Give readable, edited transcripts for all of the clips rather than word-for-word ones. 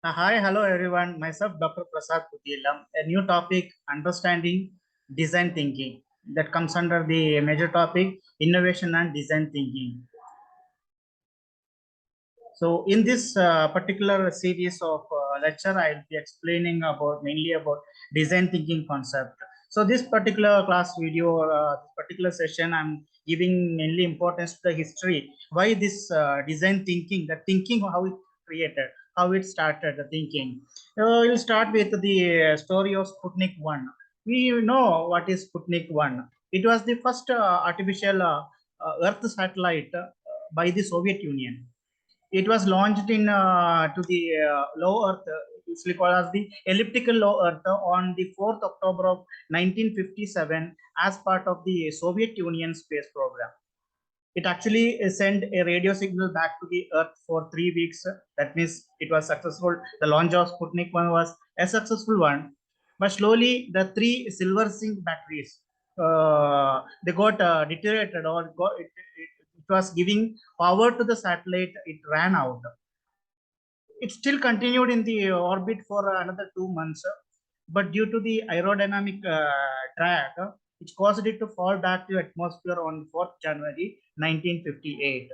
Hi, hello everyone. Myself, Dr. Prasad Puthiyillam. A new topic, understanding design thinking. That comes under the major topic, innovation and design thinking. So, in this particular series of lecture, I'll be explaining about mainly about design thinking concept. So, this particular class video or this particular session, I'm giving mainly importance to the history. Why this design thinking, the thinking, how it created, how it started, the thinking. We'll start with the story of Sputnik 1. We know what is Sputnik 1. It was the first artificial Earth satellite by the Soviet Union. It was launched in to the low Earth, usually called as the elliptical low Earth, on the 4th October of 1957 as part of the Soviet Union space program. It actually sent a radio signal back to the Earth for 3 weeks. That means it was successful. The launch of Sputnik 1 was a successful one. But slowly, the three silver zinc batteries they got deteriorated or it was giving power to the satellite. It ran out. It still continued in the orbit for another 2 months, but due to the aerodynamic drag, which caused it to fall back to atmosphere on 4th January 1958.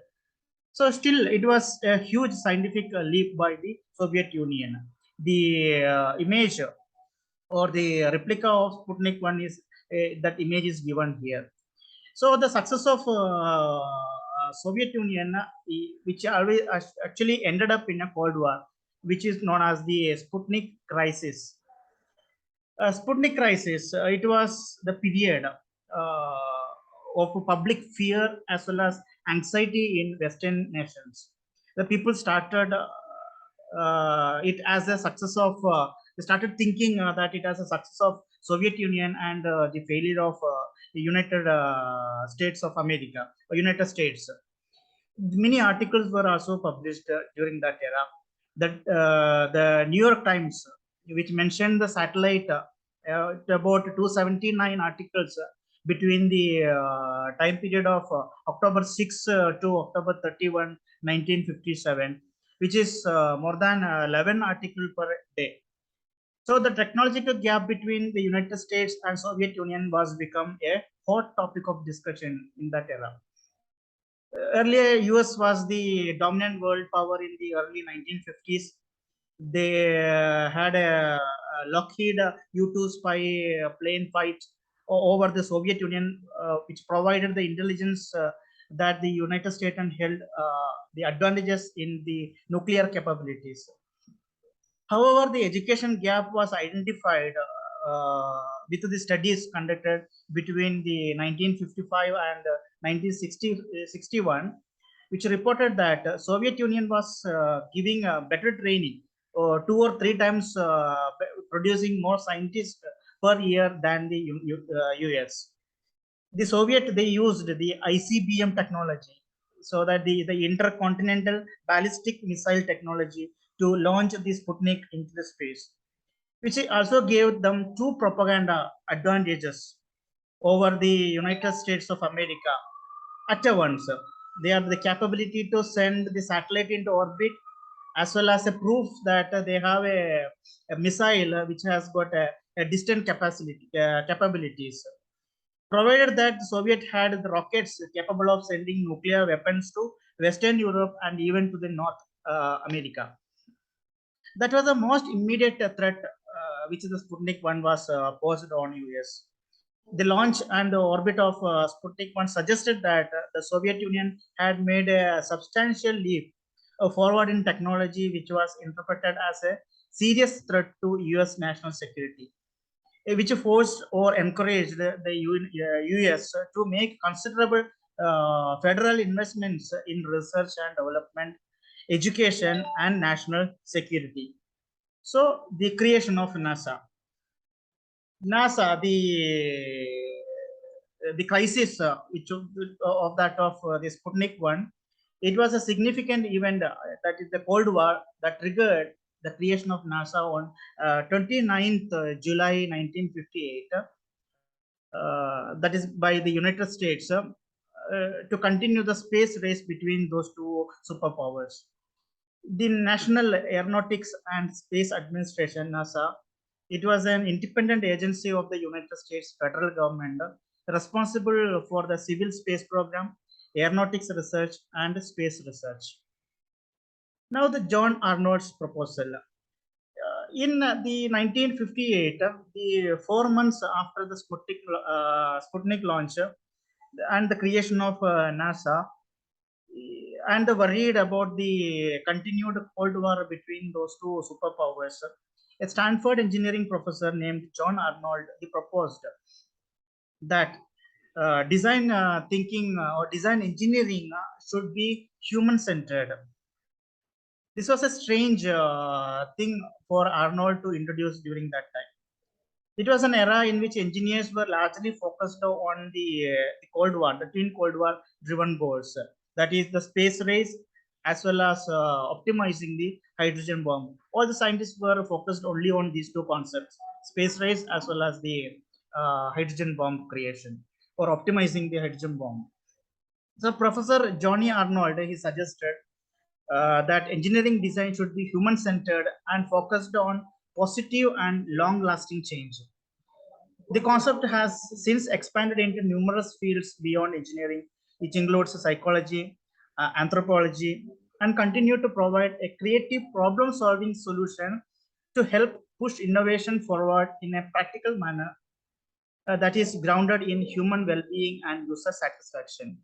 So still, it was a huge scientific leap by the Soviet Union. The image or the replica of Sputnik 1 is that image is given here. So the success of Soviet Union, which always actually ended up in a Cold War, which is known as the Sputnik crisis. Sputnik crisis, it was the period of public fear as well as anxiety in Western nations. The people started it as a success of, they started thinking that it as a success of Soviet Union and the failure of the United States of America, or United States. Many articles were also published during that era. That the New York Times, which mentioned the satellite, about 279 articles between the time period of October 6 to October 31, 1957, which is more than 11 articles per day. So the technological gap between the United States and Soviet Union was become a hot topic of discussion in that era. Earlier, US was the dominant world power in the early 1950s. They had a Lockheed U-2 spy plane fight over the Soviet Union, which provided the intelligence that the United States and held the advantages in the nuclear capabilities. However, the education gap was identified with the studies conducted between the 1955 and 1961, which reported that Soviet Union was giving better training, 2 or 3 times producing more scientists per year than the US. The Soviet, they used the ICBM technology, so that the intercontinental ballistic missile technology to launch the Sputnik into the space, which also gave them two propaganda advantages over the United States of America at once. They have the capability to send the satellite into orbit, as well as a proof that they have a missile which has got a distant capacity capabilities. Provided that the Soviet had the rockets capable of sending nuclear weapons to Western Europe and even to the North America. That was the most immediate threat which the Sputnik 1 was posed on US. The launch and the orbit of Sputnik 1 suggested that the Soviet Union had made a substantial leap forward in technology, which was interpreted as a serious threat to US national security, which forced or encouraged the US to make considerable federal investments in research and development, education, and national security. So, the creation of NASA. NASA, the crisis which of that of the Sputnik 1, it was a significant event, that is the Cold War, that triggered the creation of NASA on 29th July 1958. That is by the United States, to continue the space race between those two superpowers. The National Aeronautics and Space Administration, NASA, it was an independent agency of the United States federal government responsible for the civil space program, aeronautics research, and space research. Now, the John Arnold's proposal. In the 1958, the 4 months after the Sputnik launch and the creation of NASA, and worried about the continued Cold War between those two superpowers, a Stanford engineering professor named John Arnold he proposed that design thinking or design engineering should be human centered. This was a strange thing for Arnold to introduce during that time. It was an era in which engineers were largely focused on the Cold War, the twin Cold War driven goals. That is the space race as well as optimizing the hydrogen bomb. All the scientists were focused only on these two concepts, space race as well as the hydrogen bomb creation or optimizing the hydrogen bomb. So Professor Johnny Arnold, he suggested that engineering design should be human centered and focused on positive and long lasting change. The concept has since expanded into numerous fields beyond engineering, which includes psychology, anthropology, and continue to provide a creative problem solving solution to help push innovation forward in a practical manner that is grounded in human well being and user satisfaction.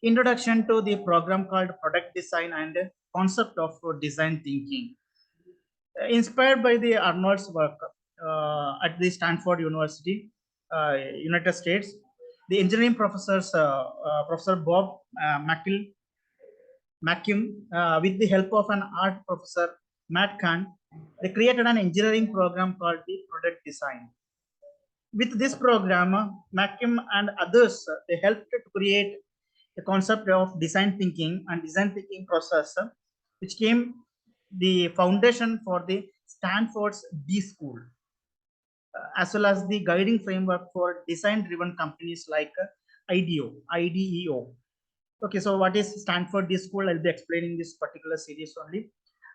Introduction to the program called Product Design and Concept of Design Thinking. Inspired by the Arnold's work at the Stanford University, United States, the engineering professors, Professor Bob McCune, with the help of an art professor, Matt Kahn, they created an engineering program called the Product Design. With this program, McCune and others, they helped to create the concept of design thinking and design thinking process, which came the foundation for the Stanford's d.school, as well as the guiding framework for design-driven companies like IDEO. Okay, so what is Stanford d.school? I'll be explaining this particular series only.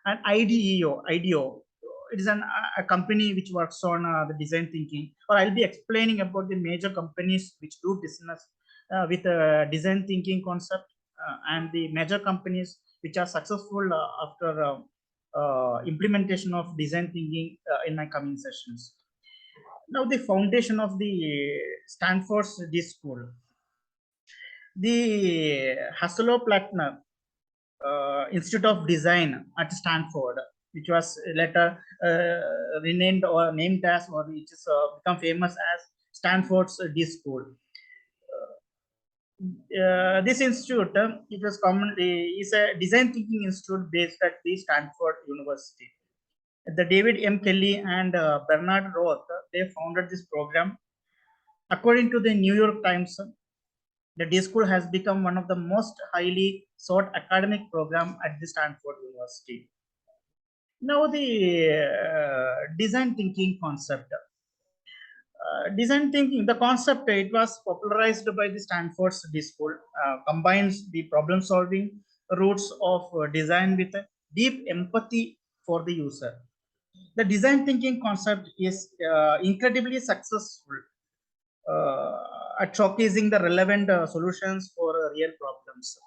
And IDEO, it is a company which works on the design thinking, or I'll be explaining about the major companies which do business with design thinking concept and the major companies which are successful after implementation of design thinking in my coming sessions. Now, the foundation of the Stanford's d.school. The Hasselo-Plattner Institute of Design at Stanford, which was later renamed or named as, or which is become famous as Stanford's d.school. This institute, it was commonly is a design thinking institute based at the Stanford University. The David M. Kelly and Bernard Roth, they founded this program. According to the New York Times, the d.school has become one of the most highly sought academic program at the Stanford University. Now, the design thinking concept. Design thinking, the concept, it was popularized by the Stanford's d.school, combines the problem solving roots of design with a deep empathy for the user. The design thinking concept is incredibly successful at showcasing the relevant solutions for real problems.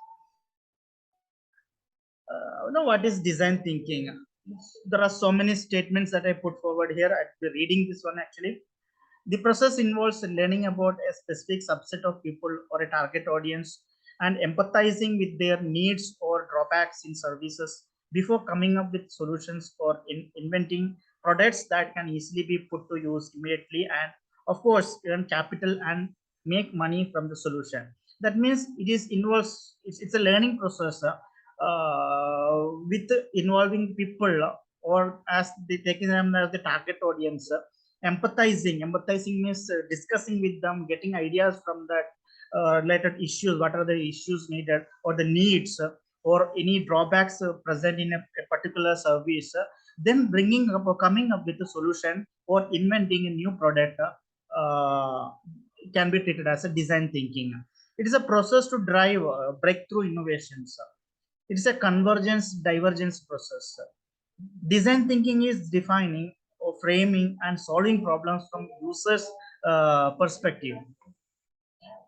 Now, what is design thinking? There are so many statements that I put forward here. I'll be reading this one actually. The process involves learning about a specific subset of people or a target audience and empathizing with their needs or drawbacks in services before coming up with solutions or inventing products that can easily be put to use immediately and, of course, earn capital and make money from the solution. That means it's a learning process with involving people or as they taking them as the target audience. Empathizing means discussing with them, getting ideas from that related issues, what are the issues needed or the needs or any drawbacks present in a particular service, then coming up with a solution or inventing a new product can be treated as a design thinking. It is a process to drive breakthrough innovations. It's a convergence divergence process. Design thinking is defining or framing and solving problems from users perspective.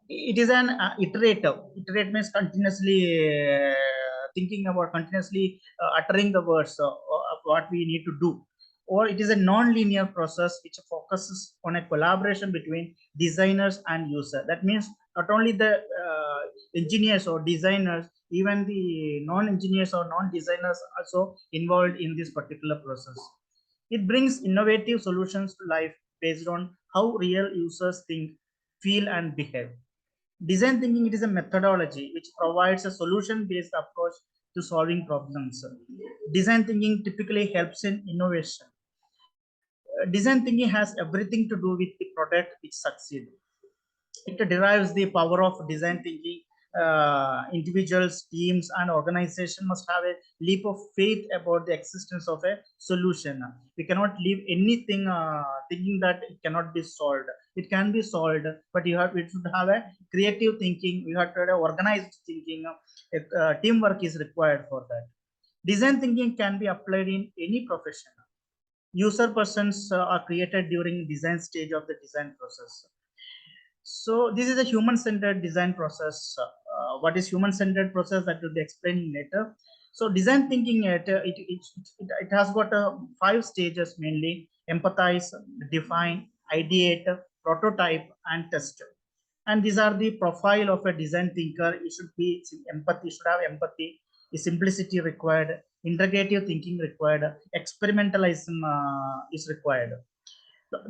It is an iterative. Iterate means continuously thinking about, continuously uttering the words of what we need to do. Or it is a non-linear process which focuses on a collaboration between designers and user. That means not only the engineers or designers, even the non-engineers or non-designers also involved in this particular process. It brings innovative solutions to life based on how real users think, feel, and behave. Design thinking, it is a methodology which provides a solution-based approach to solving problems. Design thinking typically helps in innovation. Design thinking has everything to do with the product which succeeds. It derives the power of design thinking. Individuals, teams, and organization must have a leap of faith about the existence of a solution. We cannot leave anything thinking that it cannot be solved. It can be solved, but we should have a creative thinking. We have to have organized thinking. Teamwork is required for that. Design thinking can be applied in any profession. User persons are created during design stage of the design process. So this is a human-centered design process. What is human-centered process, that will be explaining later. So design thinking, it has got 5 stages mainly: empathize, define, ideate, prototype, and test. And these are the profile of a design thinker. It should be empathy, should have empathy, simplicity required, integrative thinking required, experimentalism is required.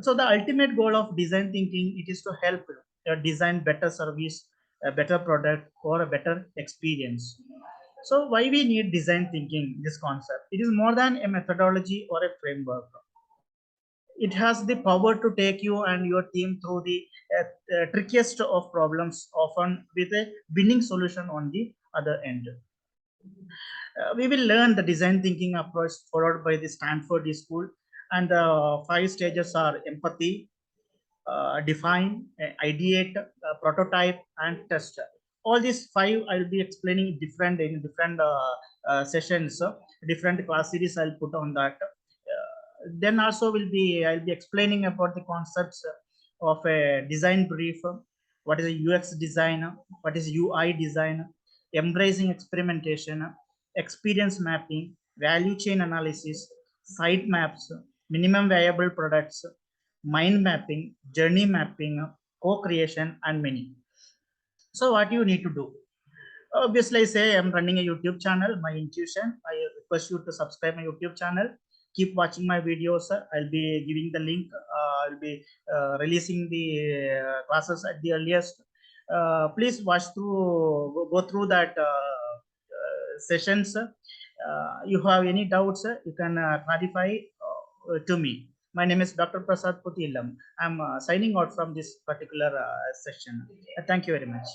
So the ultimate goal of design thinking, it is to help design better service, a better product, or a better experience. So why we need design thinking, this concept? It is more than a methodology or a framework. It has the power to take you and your team through the trickiest of problems, often with a winning solution on the other end. We will learn the design thinking approach followed by the Standford d.school, and the 5 stages are empathy, define, ideate, prototype, and test. All these 5 I will be explaining different in different sessions. Different class series I'll put on that. Then also I'll be explaining about the concepts of a design brief. What is a UX design? What is UI design? Embracing experimentation, experience mapping, value chain analysis, site maps, minimum viable products, mind mapping, journey mapping, co-creation, and many. So what you need to do? Obviously, I say I'm running a YouTube channel, my intuition. I request you to subscribe my YouTube channel. Keep watching my videos. I'll be giving the link. I'll be releasing the classes at the earliest. Please watch through, go through that sessions. You have any doubts, you can clarify to me. My name is Dr. Prasad Puthiyillam. I'm signing out from this particular session. Thank you very much.